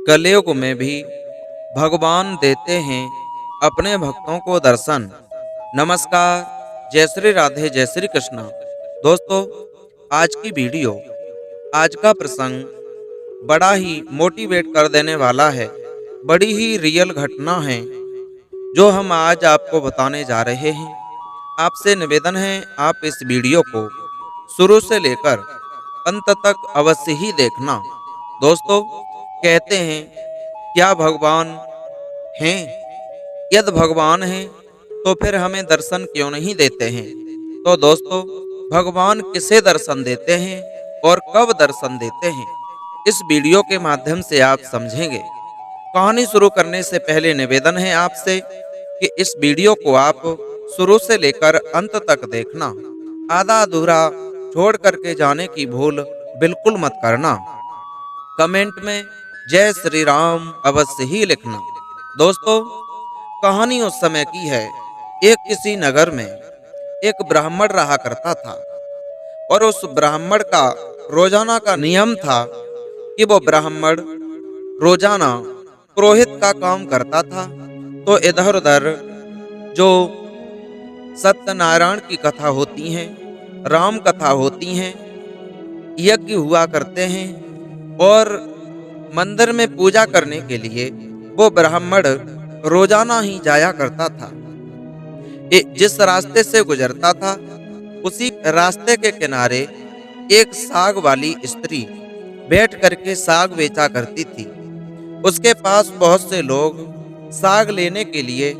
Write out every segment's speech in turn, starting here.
कलयुग में भी भगवान देते हैं अपने भक्तों को दर्शन। नमस्कार, जय श्री राधे, जय श्री कृष्णा। दोस्तों, आज की वीडियो, आज का प्रसंग बड़ा ही मोटिवेट कर देने वाला है। बड़ी ही रियल घटना है जो हम आज आपको बताने जा रहे हैं। आपसे निवेदन है, आप इस वीडियो को शुरू से लेकर अंत तक अवश्य ही देखना। दोस्तों, कहते हैं, क्या भगवान हैं? यदि भगवान हैं तो फिर हमें दर्शन क्यों नहीं देते हैं? तो दोस्तों, भगवान किसे दर्शन देते हैं और कब दर्शन देते हैं, इस वीडियो के माध्यम से आप समझेंगे। कहानी शुरू करने से पहले निवेदन है आपसे कि इस वीडियो को आप शुरू से लेकर अंत तक देखना। आधा अधूरा छोड़ करके जाने की भूल बिल्कुल मत करना। कमेंट में जय श्री राम अवश्य ही लिखना। दोस्तों, कहानी उस समय की है। एक किसी नगर में एक ब्राह्मण रहा करता था और उस ब्राह्मण का रोजाना का नियम था कि वो ब्राह्मण रोजाना पुरोहित का काम करता था। तो इधर उधर जो सत्यनारायण की कथा होती हैं, राम कथा होती हैं, यज्ञ हुआ करते हैं और मंदिर में पूजा करने के लिए वो ब्राह्मण रोजाना ही जाया करता था। जिस रास्ते से गुजरता था उसी रास्ते के किनारे एक साग वाली स्त्री बैठ करके साग बेचा करती थी। उसके पास बहुत से लोग साग लेने के लिए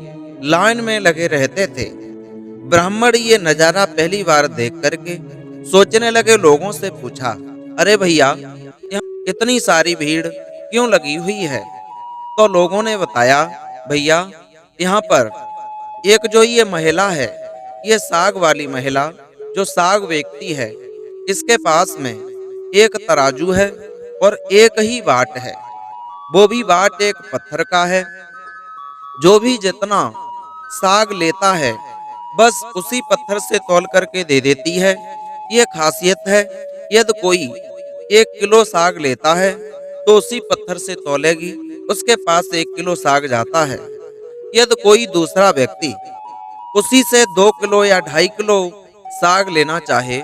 लाइन में लगे रहते थे। ब्राह्मण ये नजारा पहली बार देख करके सोचने लगे, लोगों से पूछा, अरे भैया, यहाँ इतनी सारी भीड़ क्यों लगी हुई है? तो लोगों ने बताया, भैया, यहाँ पर एक जो ये महिला है, ये साग वाली महिला जो साग बेचती है, इसके पास में एक तराजू है और एक ही बाट है। वो भी बाट एक पत्थर का है। जो भी जितना साग लेता है बस उसी पत्थर से तौल करके दे देती है। ये खासियत है। यदि कोई 1 किलो साग लेता है तो उसी पत्थर से तौलेगी, उसके पास 1 किलो साग जाता है। यदि कोई दूसरा व्यक्ति उसी से 2 किलो या 2.5 किलो साग लेना चाहे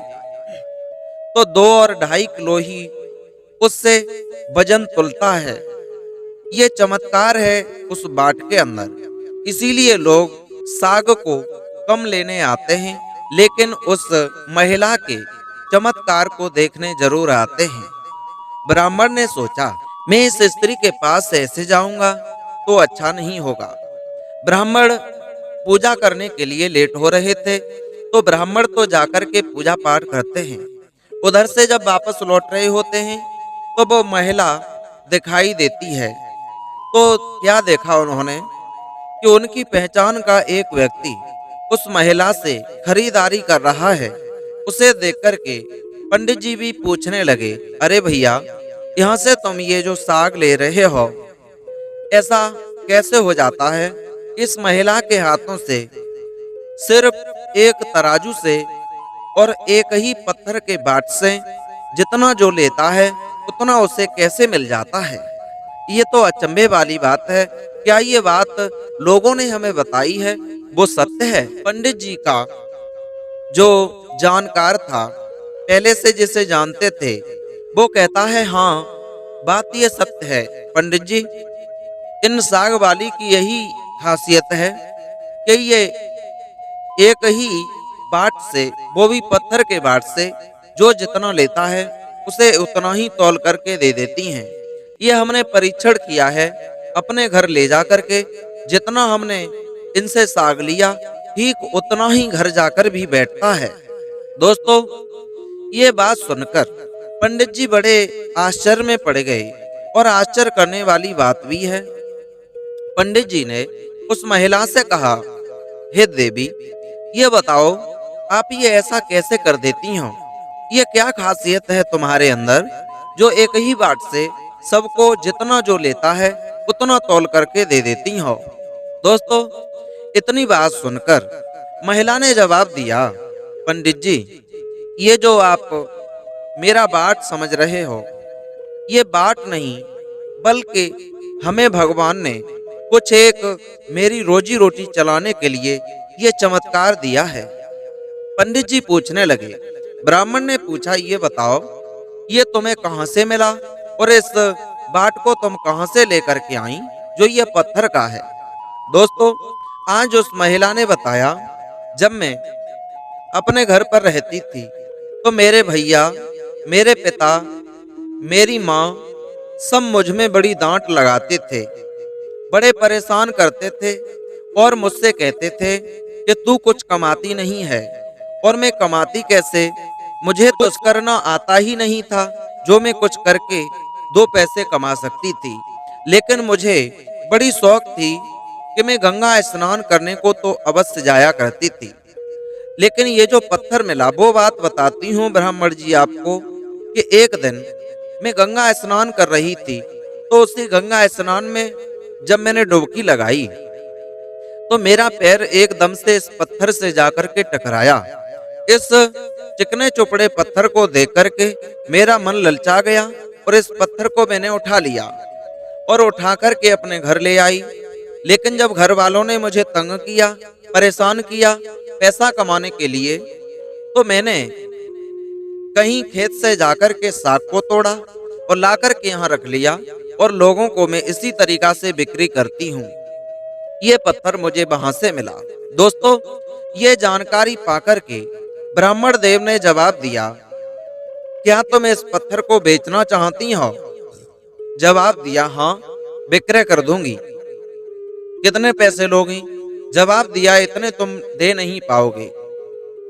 तो 2 और 2.5 किलो ही उससे वजन तुलता है। ये चमत्कार है उस बाट के अंदर, इसीलिए लोग साग को कम लेने आते हैं, लेकिन उस महिला के चमत्कार को देखने जरूर आते हैं। ब्राह्मण ने सोचा, मैं इस स्त्री के पास ऐसे जाऊंगा तो अच्छा नहीं होगा। ब्राह्मण पूजा करने के लिए लेट हो रहे थे, तो ब्राह्मण तो जाकर के पूजा पाठ करते हैं। उधर से जब वापस लौट रहे होते हैं तो वो महिला दिखाई देती है। तो क्या देखा उन्होंने कि उनकी पहचान का एक व्यक्ति उस महिला से खरीदारी कर रहा है। उसे देख करके पंडित जी भी पूछने लगे, अरे भैया, यहाँ से तुम ये जो साग ले रहे हो, ऐसा कैसे हो जाता है? इस महिला के हाथों से सिर्फ एक तराजू से और एक ही पत्थर के बाट से जितना जो लेता है उतना उसे कैसे मिल जाता है? ये तो अचंभे वाली बात है। क्या ये बात लोगों ने हमें बताई है वो सत्य है? पंडित जी का जो जानकार था, पहले से जिसे जानते थे, वो कहता है, हाँ, बात ये सत्य है पंडित जी। इन साग वाली की यही खासियत है कि ये एक ही बाट से, वो भी पत्थर के बाट से, जो जितना लेता है उसे उतना ही तौल करके दे देती हैं। ये हमने परीक्षण किया है अपने घर ले जा करके। जितना हमने इनसे साग लिया ठीक उतना ही घर जाकर भी बैठता है। दोस्तों, ये बात सुनकर पंडित जी बड़े आश्चर्य में पड़ गए और आश्चर्य करने वाली बात भी है। पंडित जी ने उस महिला से कहा, हे देवी, ये बताओ, आप ये ऐसा कैसे कर देती हो? ये क्या खासियत है तुम्हारे अंदर जो एक ही बाट से सबको जितना जो लेता है उतना तौल करके दे देती हो? दोस्तों, इतनी बात सुनकर महिला ने जवाब दिया, पंडित जी, ये जो आप मेरा बाट समझ रहे हो, ये बाट नहीं, बल्कि हमें भगवान ने कुछ एक मेरी रोजी रोटी चलाने के लिए ये चमत्कार दिया है। पंडित जी पूछने लगे। ब्राह्मण ने पूछा, ये बताओ, ये तुम्हें कहाँ से मिला और इस बाट को तुम कहाँ से लेकर के आई जो ये पत्थर का है? दोस्तों, आज उस महिला ने बताया, जब मैं अपने घर पर रहती थी तो मेरे भैया, मेरे पिता, मेरी माँ सब मुझ में बड़ी डांट लगाते थे, बड़े परेशान करते थे और मुझसे कहते थे कि तू कुछ कमाती नहीं है। और मैं कमाती कैसे? मुझे तो कुछ करना आता ही नहीं था जो मैं कुछ करके दो पैसे कमा सकती थी। लेकिन मुझे बड़ी शौक थी कि मैं गंगा स्नान करने को तो अवश्य जाया करती थी। लेकिन ये जो पत्थर मिला, वो बात बताती हूँ ब्राह्मण जी आपको, कि एक दिन मैं गंगा स्नान कर रही थी, तो उसी गंगा स्नान में जब मैंने डुबकी लगाई तो मेरा पैर एकदम से इस पत्थर से जाकर के टकराया। इस चिकने चुपड़े पत्थर को देख करके मेरा मन ललचा गया और इस पत्थर को मैंने उठा लिया और उठा करके अपने घर ले आई। लेकिन जब घर वालों ने मुझे तंग किया, परेशान किया पैसा कमाने के लिए, तो मैंने कहीं खेत से जाकर के साग को तोड़ा और लाकर के यहाँ रख लिया और लोगों को मैं इसी तरीका से बिक्री करती हूँ। ये पत्थर मुझे वहां से मिला। दोस्तों, ये जानकारी पाकर के ब्राह्मण देव ने जवाब दिया, क्या तुम इस पत्थर को बेचना चाहती हो? जवाब दिया, हाँ, विक्रय कर दूंगी। कितने पैसे लोगी? जवाब दिया, इतने तुम दे नहीं पाओगे।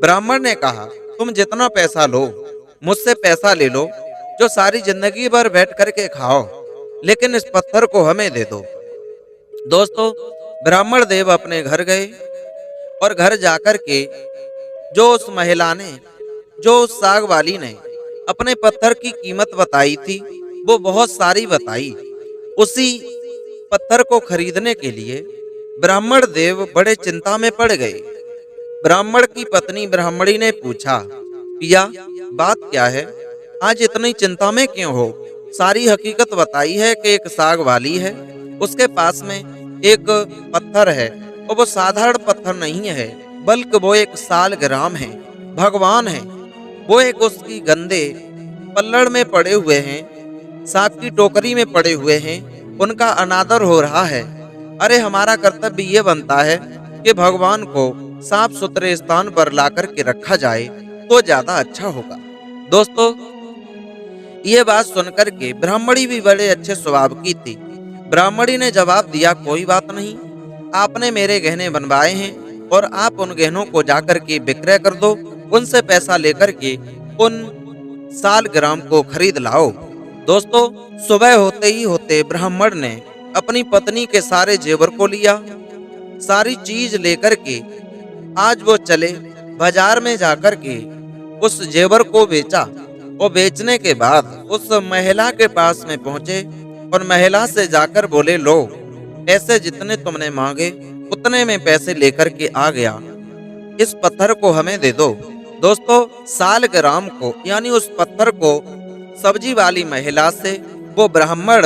ब्राह्मण ने कहा, तुम जितना पैसा लो, मुझसे पैसा ले लो, जो सारी जिंदगी भर बैठ करके खाओ, लेकिन इस पत्थर को हमें दे दो। दोस्तों, ब्राह्मण देव अपने घर गए और घर जाकर के जो उस महिला ने, जो उस साग वाली ने अपने पत्थर की कीमत बताई थी, वो बहुत सारी बताई। उसी पत्थर को खरीदने के लिए ब्राह्मण देव बड़े चिंता में पड़ गए। ब्राह्मण की पत्नी ब्राह्मणी ने पूछा, पिया, बात क्या है? आज इतनी चिंता में क्यों हो? सारी हकीकत बताई है कि एक साग वाली है, उसके पास में एक पत्थर है और वो साधारण पत्थर नहीं है, बल्कि वो एक सालग्राम है, भगवान है। वो एक उसकी गंदे पल्लड़ में पड़े हुए हैं, साग की टोकरी में पड़े हुए हैं, उनका अनादर हो रहा है। अरे, हमारा कर्तव्य ये बनता है कि भगवान को साफ सुथरे स्थान पर लाकर के रखा जाए तो ज्यादा अच्छा होगा। दोस्तों, ये बात सुनकर के ब्राह्मणी भी बड़े अच्छे स्वभाव की थी। ब्राह्मणी ने जवाब दिया, कोई बात नहीं, आपने मेरे गहने बनवाए हैं और आप उन गहनों को जाकर के विक्रय कर दो, उनसे पैसा लेकर के उन सालग्राम को खरीद लाओ। दोस्तों, सुबह होते ही होते ब्राह्मण ने अपनी पत्नी के सारे जेवर को लिया, सारी चीज लेकर के आज वो चले बाजार में जाकर के उस जेवर को बेचा और बेचने के बाद उस महिला के पास में पहुंचे और महिला से जाकर बोले, लो, ऐसे जितने तुमने मांगे उतने में पैसे लेकर के आ गया, इस पत्थर को हमें दे दो। दोस्तों, सालग्राम को यानी उस पत्थर को सब्जी वाली महिला से वो ब्राह्मण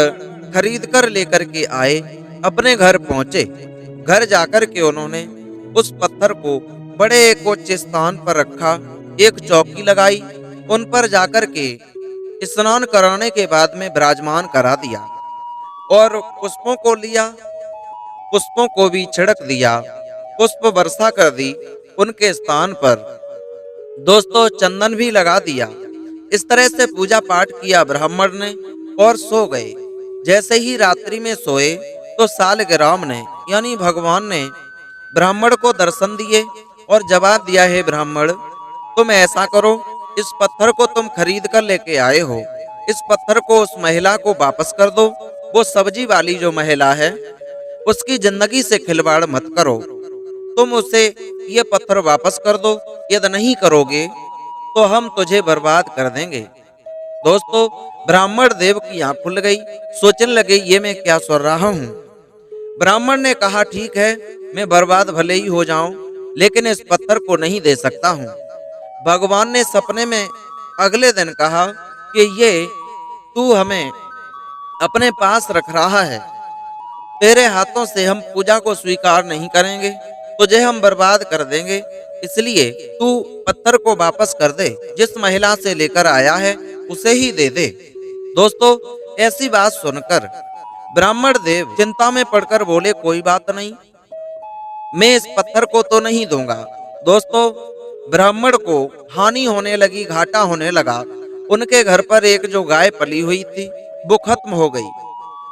खरीद कर लेकर के आए, अपने घर पहुंचे। घर जाकर के उन्होंने उस पत्थर को बड़े एक उच्च स्थान पर रखा, एक चौकी लगाई, उन पर जाकर के स्नान कराने के बाद में विराजमान करा दिया और पुष्पों को लिया, पुष्पों को भी छिड़क दिया, पुष्प वर्षा कर दी उनके स्थान पर। दोस्तों, चंदन भी लगा दिया। इस तरह से पूजा पाठ किया ब्राह्मण ने और सो गए। जैसे ही रात्रि में सोए तो सालग्राम ने यानी भगवान ने ब्राह्मण को दर्शन दिए और जवाब दिया, है ब्राह्मण, तुम ऐसा करो, इस पत्थर को तुम खरीद कर लेके आए हो, इस पत्थर को उस महिला को वापस कर दो। वो सब्जी वाली जो महिला है, उसकी जिंदगी से खिलवाड़ मत करो, तुम उसे ये पत्थर वापस कर दो, यदि नहीं करोगे तो हम तुझे बर्बाद कर देंगे। दोस्तों, ब्राह्मण देव की आंख खुल गई, सोचने लगे, ये मैं क्या सुन रहा हूँ। ब्राह्मण ने कहा, ठीक है, मैं बर्बाद भले ही हो जाऊं, लेकिन इस पत्थर को नहीं दे सकता हूँ। भगवान ने सपने में अगले दिन कहा कि ये तू हमें अपने पास रख रहा है। तेरे हाथों से हम पूजा को स्वीकार नहीं करेंगे, तुझे हम बर्बाद कर देंगे। इसलिए तू पत्थर को वापस कर दे, जिस महिला से लेकर आया है उसे ही दे दे। दोस्तों, ऐसी बात सुनकर ब्राह्मण देव चिंता में पड़कर बोले, कोई बात नहीं, मैं इस पत्थर को तो नहीं दूंगा। दोस्तों, ब्राह्मण को हानि होने लगी, घाटा होने लगा। उनके घर पर एक जो गाय पली हुई थी वो खत्म हो गई।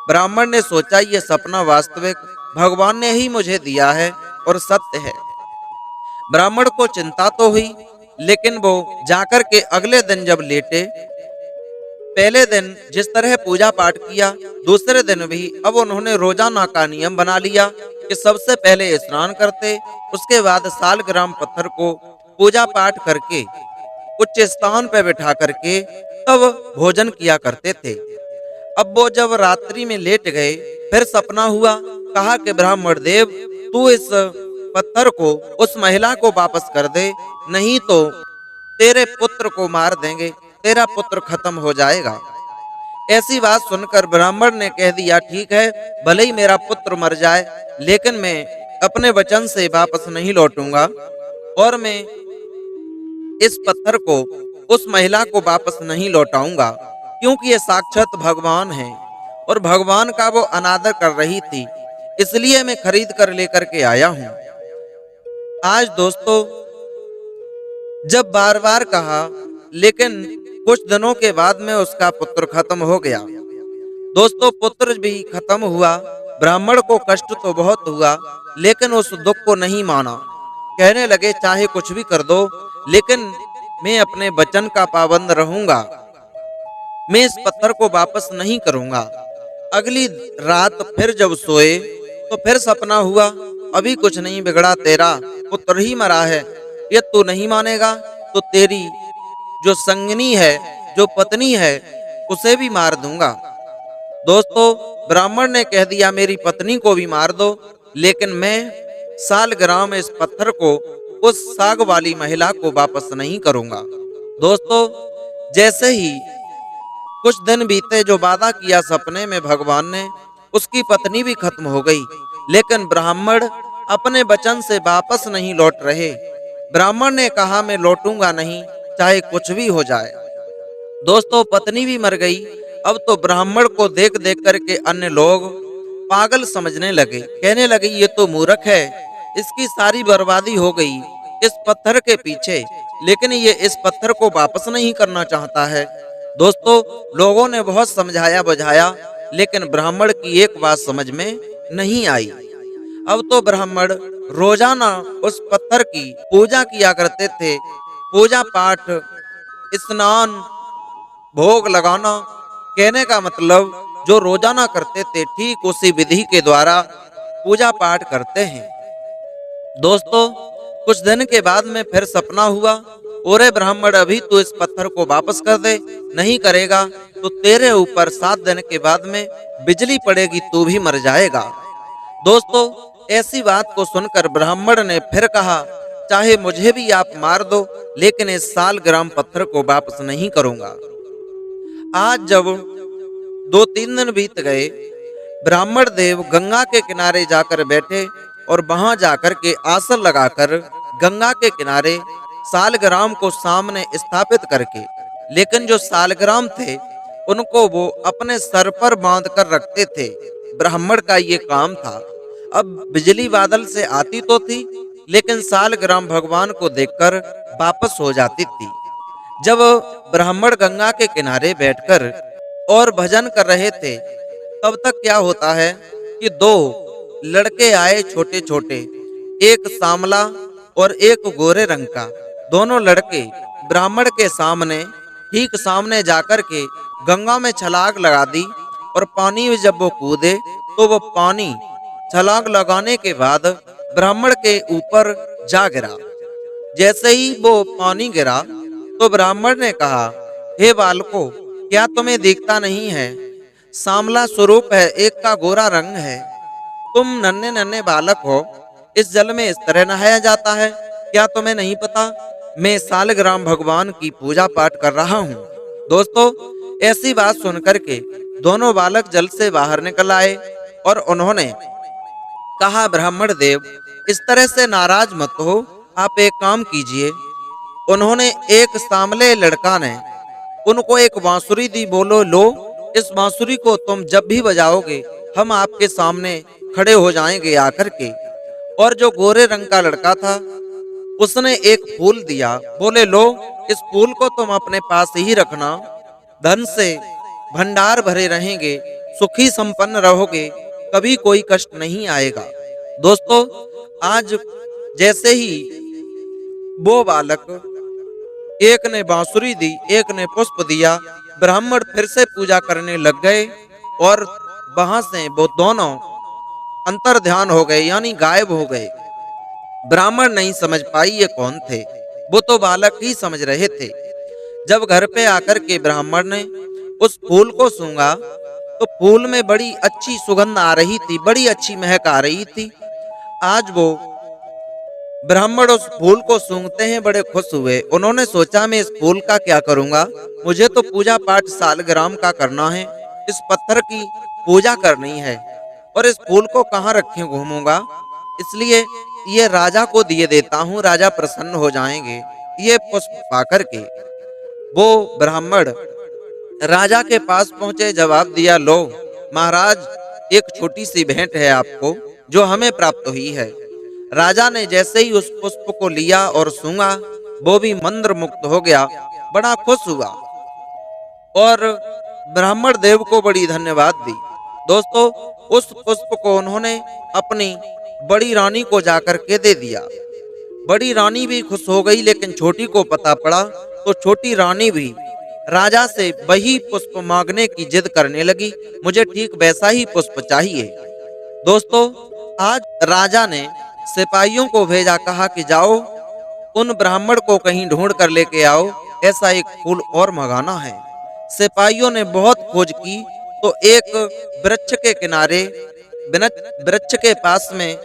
ब्राह्मण ने सोचा, ये सपना वास्तविक भगवान ने ही मुझे दिया है और सत्य है। ब्राह्मण को चिंता तो हुई, लेकिन वो जाकर के अगले दिन जब लेटे, पहले दिन जिस तरह पूजा पाठ किया, दूसरे दिन भी अब उन्होंने रोजाना का नियम बना लिया कि सबसे पहले स्नान करते, उसके बाद सालग्राम पत्थर को पूजा पाठ करके उच्च स्थान पर बिठा करके तब भोजन किया करते थे। अब वो जब रात्रि में लेट गए, फिर सपना हुआ। कहा कि ब्राह्मण देव, तू इस पत्थर को उस महिला को वापस कर दे, नहीं तो तेरे पुत्र को मार देंगे, तेरा पुत्र खत्म हो जाएगा। ऐसी बात सुनकर ब्राह्मण ने कह दिया, ठीक है, भले ही मेरा पुत्र मर जाए, लेकिन मैं अपने वचन से वापस नहीं लौटूंगा और मैं इस पत्थर को उस महिला को वापस नहीं लौटाऊंगा, क्योंकि ये साक्षात भगवान है और भगवान का वो अनादर कर रही थी, इसलिए मैं खरीद कर लेकर के आया हूं। आज दोस्तों, जब बार बार कहा, लेकिन कुछ दिनों के बाद में उसका पुत्र खत्म हो गया। दोस्तों, पुत्र भी खत्म हुआ। ब्राह्मण को कष्ट तो बहुत हुआ, लेकिन उस दुख को नहीं माना। कहने लगे, चाहे कुछ भी कर दो, लेकिन मैं अपने वचन का पाबंद रहूंगा, मैं इस पत्थर को वापस नहीं करूंगा। अगली रात फिर जब सोए तो फिर सपना हुआ, अभी कुछ नहीं बिगड़ा, तेरा पुत्र ही मरा है। ये तू नहीं मानेगा तो तेरी जो संगनी है, जो पत्नी है, उसे भी मार दूंगा। दोस्तों, ब्राह्मण ने कह दिया, मेरी पत्नी को भी मार दो, लेकिन मैं सालग्राम इस पत्थर को उस साग वाली महिला को वापस नहीं करूंगा। दोस्तों, जैसे ही कुछ दिन बीते, जो वादा किया सपने में भगवान ने, उसकी पत्नी भी खत्म हो गई, लेकिन ब्राह्मण अपने वचन से वापस नहीं लौट रहे। ब्राह्मण ने कहा, मैं लौटूंगा नहीं, चाहे कुछ भी हो जाए। दोस्तों, पत्नी भी मर गई। अब तो ब्राह्मण को देख देख करके अन्य लोग पागल समझने लगे, कहने लगे, ये तो मूर्ख है, इसकी सारी बर्बादी हो गई इस पत्थर के पीछे, लेकिन ये इस पत्थर को वापस नहीं करना चाहता है। दोस्तों, लोगों ने बहुत समझाया बुझाया, लेकिन ब्राह्मण की एक बात समझ में नहीं आई। अब तो ब्राह्मण रोजाना उस पत्थर की पूजा किया करते थे। पूजा पाठ, स्नान, भोग लगाना, कहने का मतलब जो रोजाना करते थे, ठीक उसी विधि के द्वारा पूजा पाठ करते हैं। दोस्तों, कुछ दिन के बाद में फिर सपना हुआ, ओरे ब्राह्मण, अभी तू इस पत्थर को वापस कर दे, नहीं करेगा तो तेरे ऊपर 7 दिन के बाद में बिजली पड़ेगी, तू भी मर जाएगा। दोस्तों, ऐसी बात को सुनकर ब्राह्मण ने फिर कहा, चाहे मुझे भी आप मार दो, लेकिन इस सालग्राम पत्थर को वापस नहीं करूंगा। आज जब 2-3 दिन बीत गए, ब्राह्मण देव गंगा के किनारे जाकर बैठे और वहां जाकर के आसन लगाकर गंगा के किनारे सालग्राम को सामने स्थापित करके, लेकिन जो सालग्राम थे उनको वो अपने सर पर बांध कर रखते थे। ब्राह्मण का ये काम था। अब बिजली बादल से आती तो थी, लेकिन सालग्राम भगवान को देखकर वापस हो जाती थी। जब ब्राह्मण गंगा के किनारे बैठकर और भजन कर रहे थे, तब तक क्या होता है कि 2 लड़के आए, छोटे छोटे, एक सांवला और एक गोरे रंग का। दोनों लड़के ब्राह्मण के सामने, ठीक सामने जाकर के गंगा में छलांग लगा दी, और पानी में जब वो कूदे तो वो पानी छलांग लगाने के बाद ब्राह्मण के ऊपर जा गिरा। जैसे ही वो पानी गिरा तो ब्राह्मण ने कहा, हे बालको, क्या तुम्हें दिखता नहीं है? सांवला स्वरूप है, एक का गोरा रंग है। तुम नन्हे नन्हे बालक हो, इस जल में इस तरह नहाया जाता है, क्या तुम्हें नहीं पता? मैं सालग्राम भगवान की पूजा पाठ कर रहा हूँ। दोस्तों, ऐसी बात सुनकर के दोनों बालक जल से बाहर निकल आए और उन्होंने कहा, ब्राह्मण देव, इस तरह से नाराज मत हो, आप एक काम कीजिए। उन्होंने एक सामले लड़का ने उनको एक बांसुरी दी, बोलो लो, इस बांसुरी को तुम जब भी बजाओगे हम आपके सामने खड़े हो जाएंगे आकर के। और जो गोरे रंग का लड़का था उसने एक फूल दिया, बोले लो, इस फूल को तुम अपने पास ही रखना, धन से भंडार भरे रहेंगे, सुखी संपन्न रहोगे, कभी कोई कष्ट नहीं आएगा। दोस्तों, आज जैसे ही वो बालक, एक ने बांसुरी दी, एक ने पुष्प दिया, ब्राह्मण फिर से पूजा करने लग गए और वहां से वो दोनों अंतर ध्यान हो गए, यानी गायब हो गए। ब्राह्मण नहीं समझ पाई ये कौन थे, वो तो बालक ही समझ रहे थे। जब घर पे आकर के ब्राह्मण ने उस फूल को सूंघा तो फूल में बड़ी अच्छी सुगंध आ रही थी, बड़ी अच्छी महक आ रही थी। आज वो ब्राह्मण उस फूल को सूंघते हैं बड़े खुश हुए। उन्होंने सोचा, मैं इस फूल का क्या करूंगा, मुझे तो पूजा पाठ सालग्राम का करना है, इस पत्थर की पूजा करनी है और इस फूल को कहाँ रखे घूमूंगा, इसलिए ये राजा को दिए देता हूँ, राजा प्रसन्न हो जाएंगे। ये पुष्प पाकर के वो ब्राह्मण राजा के पास पहुंचे, जवाब दिया, लो महाराज, एक छोटी सी भेंट है आपको जो हमें प्राप्त हुई है। राजा ने जैसे ही उस पुष्प को लिया और सूंघा, वो भी मंत्र मुक्त हो गया, बड़ा खुश हुआ और ब्राह्मण देव को बड़ी धन्यवाद दी। दोस्तों, उस पुष्प को उन्होंने अपनी बड़ी रानी को जाकर के दे दिया। बड़ी रानी भी खुश हो गई, लेकिन छोटी को पता पड़ा तो छोटी रानी भी राजा से वही पुष्प मांगने की जिद करने लगी, मुझे ठीक वैसा ही पुष्प चाहिए। दोस्तों, आज राजा ने सिपाहियों को भेजा, कहा कि जाओ उन ब्राह्मण को कहीं ढूंढ कर लेके आओ, ऐसा एक फूल और मंगाना है। सिपाहियों ने बहुत खोज की तो एक वृक्ष के किनारे, वृक्ष के पास में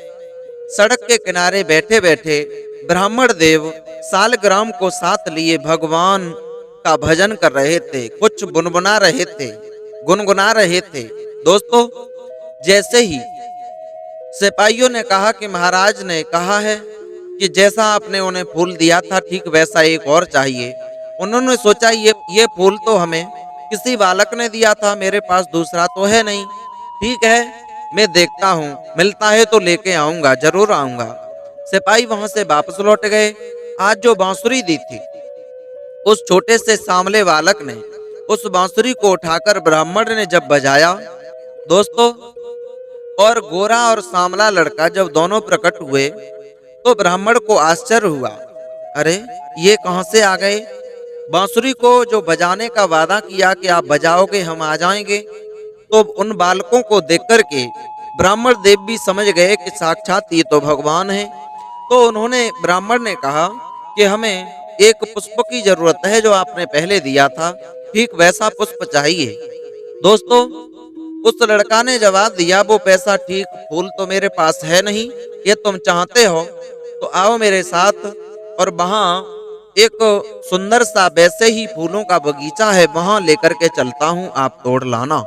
सड़क के किनारे बैठे बैठे ब्राह्मण देव सालग्राम को साथ लिए भगवान का भजन कर रहे थे, कुछ गुनगुना रहे थे। दोस्तों, जैसे ही सिपाहियों ने कहा कि महाराज ने कहा है कि जैसा आपने उन्हें फूल दिया था ठीक वैसा एक और चाहिए, उन्होंने सोचा ये फूल तो हमें किसी बालक ने दिया था, मेरे पास दूसरा तो है नहीं, ठीक है मैं देखता हूँ, मिलता है तो लेके आऊंगा, जरूर आऊंगा। सिपाही वहां से वापस लौट गए। आज जो बांसुरी दी थी उस छोटे से सांवले बालक ने उस बांसुरी को उठाकर ब्राह्मण ने जब बजाया, दोस्तों, और गोरा और सांवला लड़का जब दोनों प्रकट हुए तो ब्राह्मण को आश्चर्य हुआ, अरे ये कहां से आ गए। बांसुरी को जो बजाने का वादा किया कि आप बजाओगे हम आ जाएंगे, तो उन बालकों को देख करके ब्राह्मण देव भी समझ गए कि साक्षात ये तो भगवान है। तो उन्होंने, ब्राह्मण ने कहा कि हमें एक पुष्प की जरूरत है जो आपने पहले दिया था, ठीक वैसा पुष्प चाहिए। दोस्तों, उस लड़का ने जवाब दिया, वो पैसा ठीक फूल तो मेरे पास है नहीं, ये तुम चाहते हो तो आओ मेरे साथ और वहां एक सुंदर सा वैसे ही फूलों का बगीचा है, वहां लेकर के चलता हूं, आप तोड़ लाना।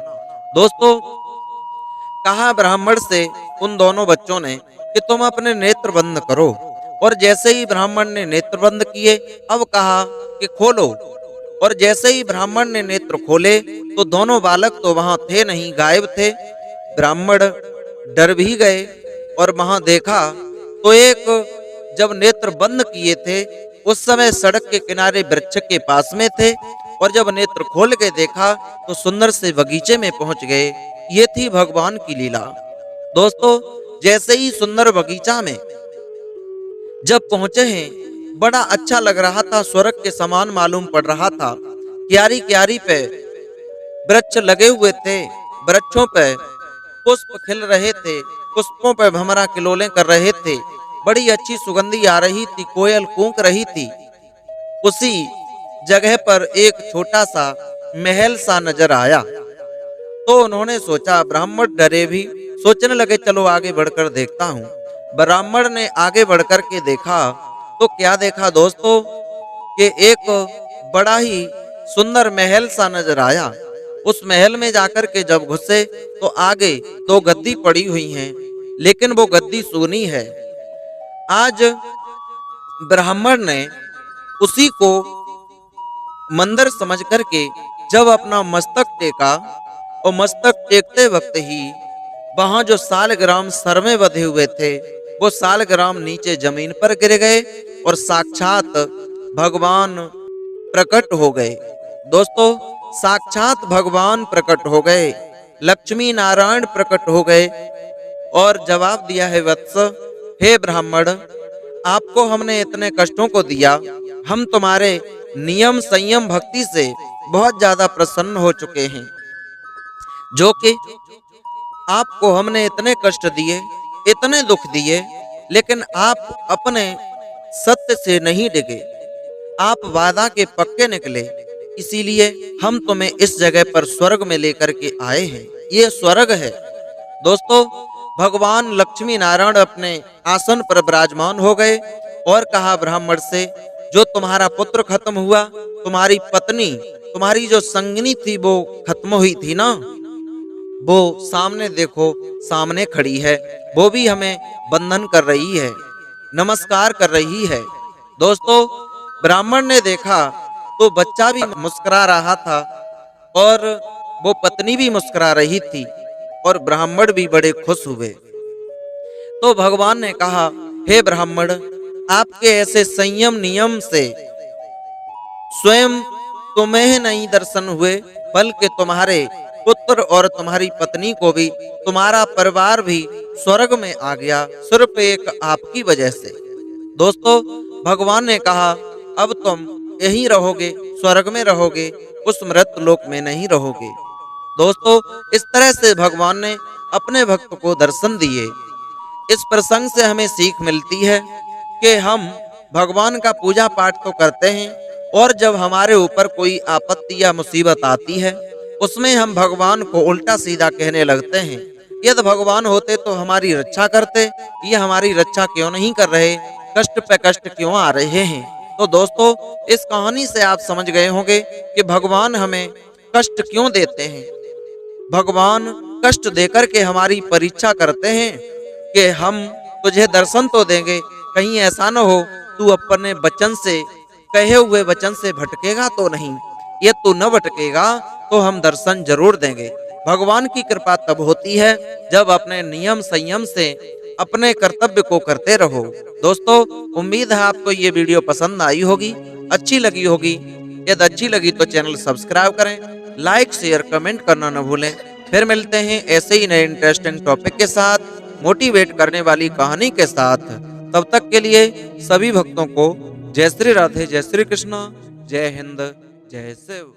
दोस्तों, कहा ब्राह्मण से उन दोनों बच्चों ने कि तुम अपने नेत्र बंद करो, और जैसे ही ब्राह्मण ने नेत्र बंद किए, अब कहा कि खोलो, और जैसे ही ब्राह्मण ने नेत्र खोले तो दोनों बालक तो वहां थे नहीं, गायब थे। ब्राह्मण डर भी गए और वहां देखा तो एक, जब नेत्र बंद किए थे उस समय सड़क के किनारे वृक्ष के पास में थे, और जब नेत्र खोल के देखा तो सुंदर से बगीचे में पहुंच गए। ये थी भगवान की लीला। दोस्तों, जैसे ही सुंदर बगीचा में जब पहुंचे हैं, बड़ा अच्छा लग रहा था, स्वर्ग के समान मालूम पड़ रहा था। क्यारी क्यारी पे वृक्ष लगे हुए थे, वृक्षों पे पुष्प खिल रहे थे, पुष्पों पे भंवरा किलोले कर रहे थे, बड़ी अच्छी सुगंधी आ रही थी, कोयल कूक रही थी। उसी जगह पर एक छोटा सा महल सा नजर आया तो उन्होंने सोचा, ब्राह्मण डरे भी, सोचने लगे चलो आगे बढ़कर देखता हूँ। ब्राह्मण ने आगे बढ़कर के देखा तो क्या देखा दोस्तों, कि एक बड़ा ही सुंदर महल सा नजर आया। उस महल में जाकर के जब घुसे तो आगे 2 गद्दी पड़ी हुई हैं, लेकिन वो गद्दी सूनी है। आज ब्राह्मण ने उसी को मंदिर समझ करके जब अपना मस्तक टेका, और मस्तक टेकते वक्त ही वहां जो सालग्राम सर में बंधे हुए थे वो सालग्राम नीचे जमीन पर गिर गए और साक्षात भगवान प्रकट हो गए। दोस्तों, साक्षात भगवान प्रकट हो गए, लक्ष्मी नारायण प्रकट हो गए और जवाब दिया है, वत्स, हे ब्राह्मण, आपको हमने इतने कष्टों को दिया, हम तुम्हारे नियम संयम भक्ति से बहुत ज्यादा प्रसन्न हो चुके हैं, जो कि आपको हमने इतने कष्ट दिए, इतने दुख दिए, लेकिन आप अपने सत्य से नहीं डिगे, आप वादा के पक्के निकले, इसीलिए हम तुम्हें इस जगह पर स्वर्ग में लेकर के आए हैं। ये स्वर्ग है। दोस्तों, भगवान लक्ष्मी नारायण अपने आसन पर विराजमान हो गए और कहा ब्राह्मण से, जो तुम्हारा पुत्र खत्म हुआ, तुम्हारी पत्नी, तुम्हारी जो संगिनी थी वो खत्म हुई थी ना, वो सामने देखो, सामने खड़ी है, वो भी हमें बंधन कर रही है, नमस्कार कर रही है। दोस्तों, ब्राह्मण ने देखा तो बच्चा भी मुस्कुरा रहा था और वो पत्नी भी मुस्कुरा रही थी और ब्राह्मण भी बड़े खुश हुए। तो भगवान ने कहा, हे ब्राह्मण, आपके ऐसे संयम नियम से स्वयं तुम्हें नहीं दर्शन हुए, बल्कि तुम्हारे पुत्र और तुम्हारी पत्नी को भी, तुम्हारा परिवार भी स्वर्ग में आ गया, सिर्फ एक आपकी वजह से। दोस्तों, भगवान ने कहा, अब तुम यहीं रहोगे, स्वर्ग में रहोगे, उस मृत लोक में नहीं रहोगे। दोस्तों, इस तरह से भगवान ने अपने भक्त को दर्शन दिए। इस प्रसंग से हमें सीख मिलती है कि हम भगवान का पूजा पाठ तो करते हैं, और जब हमारे ऊपर कोई आपत्ति या मुसीबत आती है उसमें हम भगवान को उल्टा सीधा कहने लगते हैं। यदि भगवान होते तो हमारी रक्षा करते, ये हमारी रक्षा क्यों नहीं कर रहे, कष्ट पे कष्ट क्यों आ रहे हैं। तो दोस्तों, इस कहानी से आप समझ गए होंगे कि भगवान हमें कष्ट क्यों देते हैं। भगवान कष्ट देकर के हमारी परीक्षा करते हैं कि हम तुझे दर्शन तो देंगे, कहीं ऐसा न हो तू अपने वचन से, कहे हुए वचन से भटकेगा तो नहीं। ये तू न भटकेगा तो हम दर्शन जरूर देंगे। भगवान की कृपा तब होती है जब अपने नियम संयम से अपने कर्तव्य को करते रहो। दोस्तों, उम्मीद है आपको ये वीडियो पसंद आई होगी, अच्छी लगी होगी। यदि अच्छी लगी तो चैनल सब्सक्राइब करें, लाइक शेयर कमेंट करना न भूलें। फिर मिलते हैं ऐसे ही नए इंटरेस्टिंग टॉपिक के साथ, मोटिवेट करने वाली कहानी के साथ। तब तक के लिए सभी भक्तों को जय श्री राधे, जय श्री कृष्ण, जय हिंद, जय शिव।